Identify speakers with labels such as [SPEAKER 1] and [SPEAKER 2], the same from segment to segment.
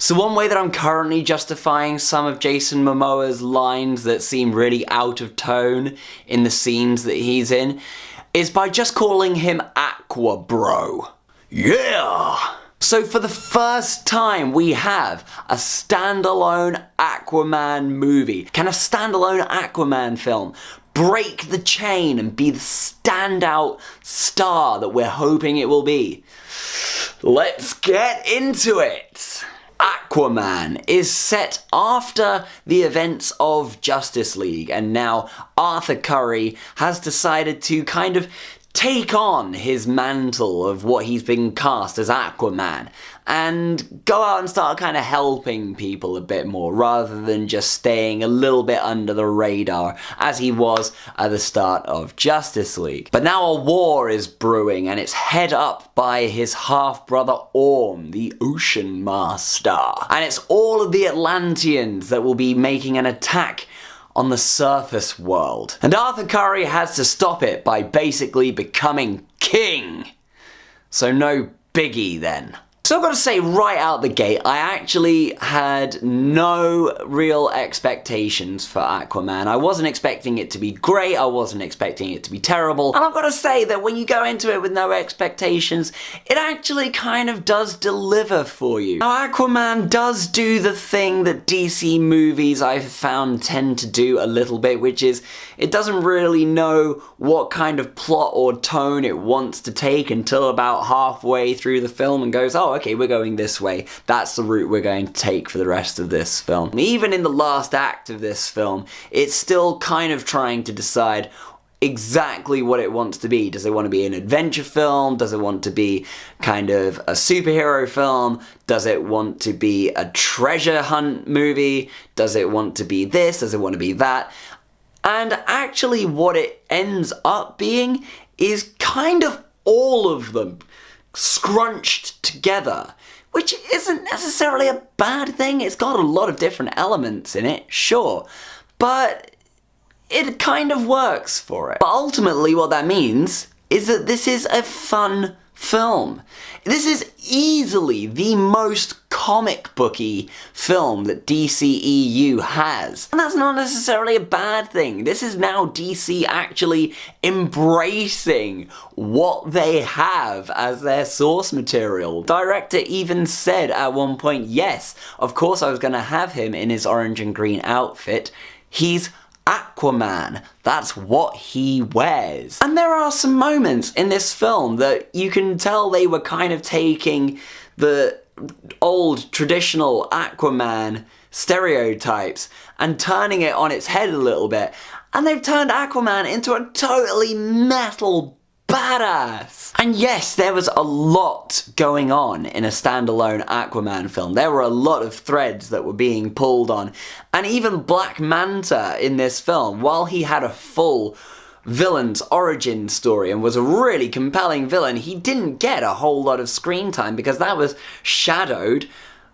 [SPEAKER 1] So one way that I'm currently justifying some of Jason Momoa's lines that seem really out of tone in the scenes that he's in is by just calling him Aqua Bro. Yeah! So for the first time we have a standalone Aquaman movie. Can a standalone Aquaman film break the chain and be the standout star that we're hoping it will be? Let's get into it! Aquaman is set after the events of Justice League, and now Arthur Curry has decided to kind of take on his mantle of what he's been cast as Aquaman and go out and start kind of helping people a bit more rather than just staying a little bit under the radar as he was at the start of Justice League. But now a war is brewing and it's head up by his half-brother Orm, the Ocean Master. And it's all of the Atlanteans that will be making an attack on the surface world. And Arthur Curry has to stop it by basically becoming king. So no biggie then. So I've got to say right out the gate, I actually had no real expectations for Aquaman. I wasn't expecting it to be great, I wasn't expecting it to be terrible, and I've got to say that when you go into it with no expectations, it actually kind of does deliver for you. Now Aquaman does do the thing that DC movies I've found tend to do a little bit, which is it doesn't really know what kind of plot or tone it wants to take until about halfway through the film and goes, oh, okay, we're going this way. That's the route we're going to take for the rest of this film. Even in the last act of this film, it's still kind of trying to decide exactly what it wants to be. Does it want to be an adventure film? Does it want to be kind of a superhero film? Does it want to be a treasure hunt movie? Does it want to be this? Does it want to be that? And actually what it ends up being is kind of all of them scrunched together, which isn't necessarily a bad thing. It's got a lot of different elements in it, sure, but it kind of works for it. But ultimately what that means is that this is a fun film. This is easily the most comic booky film that DCEU has. And that's not necessarily a bad thing. This is now DC actually embracing what they have as their source material. Director even said at one point, yes, of course I was gonna have him in his orange and green outfit. He's Aquaman. That's what he wears. And there are some moments in this film that you can tell they were kind of taking the old traditional Aquaman stereotypes and turning it on its head a little bit. And they've turned Aquaman into a totally metal badass. And yes, there was a lot going on in a standalone Aquaman film. There were a lot of threads that were being pulled on. And even Black Manta in this film, while he had a full villain's origin story and was a really compelling villain, he didn't get a whole lot of screen time because that was shadowed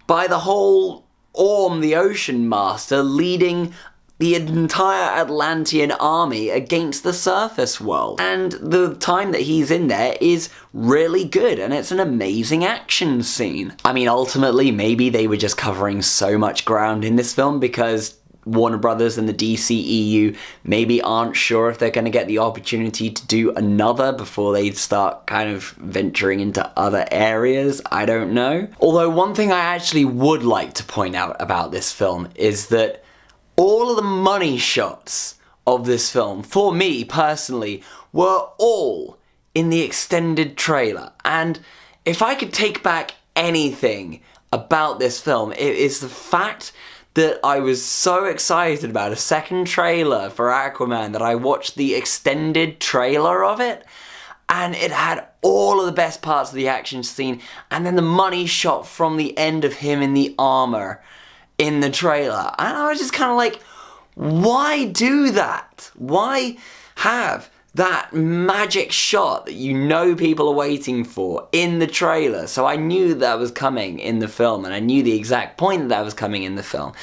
[SPEAKER 1] by the whole Orm the Ocean Master leading the entire Atlantean army against the surface world. And the time that he's in there is really good, and it's an amazing action scene. I mean, ultimately, maybe they were just covering so much ground in this film because Warner Brothers and the DCEU maybe aren't sure if they're going to get the opportunity to do another before they start kind of venturing into other areas. I don't know. Although one thing I actually would like to point out about this film is that all of the money shots of this film, for me personally, were all in the extended trailer. And if I could take back anything about this film, it is the fact that I was so excited about a second trailer for Aquaman that I watched the extended trailer of it, and it had all of the best parts of the action scene, and then the money shot from the end of him in the armor in the trailer. And I was just kind of like, why do that? Why have that magic shot that you know people are waiting for in the trailer? So I knew that was coming in the film, and I knew the exact point that was coming in the film.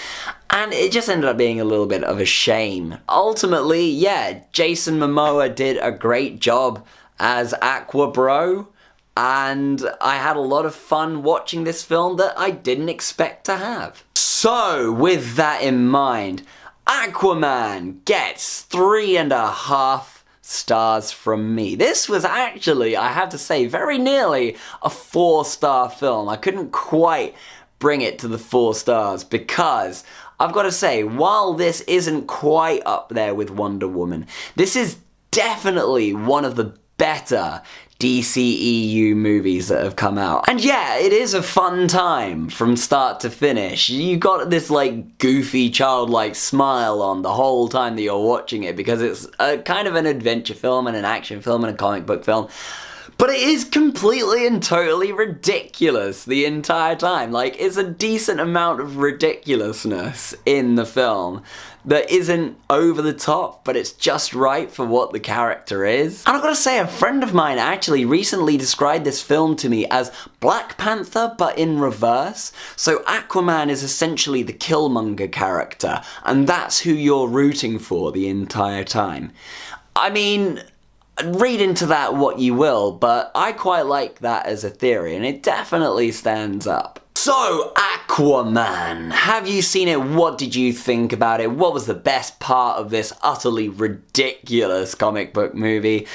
[SPEAKER 1] And it just ended up being a little bit of a shame. Ultimately, yeah, Jason Momoa did a great job as Aqua Bro, and I had a lot of fun watching this film that I didn't expect to have. So, with that in mind, Aquaman gets 3.5 stars from me. This was actually, I have to say, very nearly a 4-star film. I couldn't quite bring it to the 4 stars because I've got to say, while this isn't quite up there with Wonder Woman, this is definitely one of the better DCEU movies that have come out. And yeah, it is a fun time from start to finish. You got this like goofy childlike smile on the whole time that you're watching it because it's a kind of an adventure film and an action film and a comic book film. But it is completely and totally ridiculous the entire time. Like, it's a decent amount of ridiculousness in the film that isn't over the top, but it's just right for what the character is. And I've got to say, a friend of mine actually recently described this film to me as Black Panther, but in reverse. So Aquaman is essentially the Killmonger character, and that's who you're rooting for the entire time. I mean, read into that what you will, but I quite like that as a theory, and it definitely stands up. So, Aquaman, have you seen it? What did you think about it? What was the best part of this utterly ridiculous comic book movie?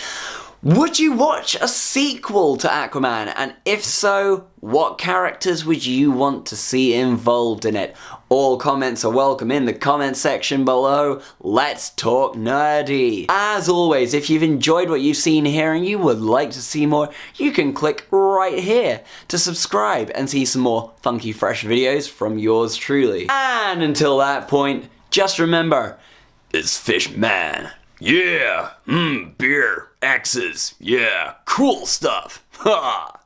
[SPEAKER 1] Would you watch a sequel to Aquaman? And if so, what characters would you want to see involved in it? All comments are welcome in the comment section below. Let's talk nerdy. As always, if you've enjoyed what you've seen here and you would like to see more, you can click right here to subscribe and see some more funky fresh videos from yours truly. And until that point, just remember, it's Fishman. Yeah, beer, axes, yeah, cool stuff, ha!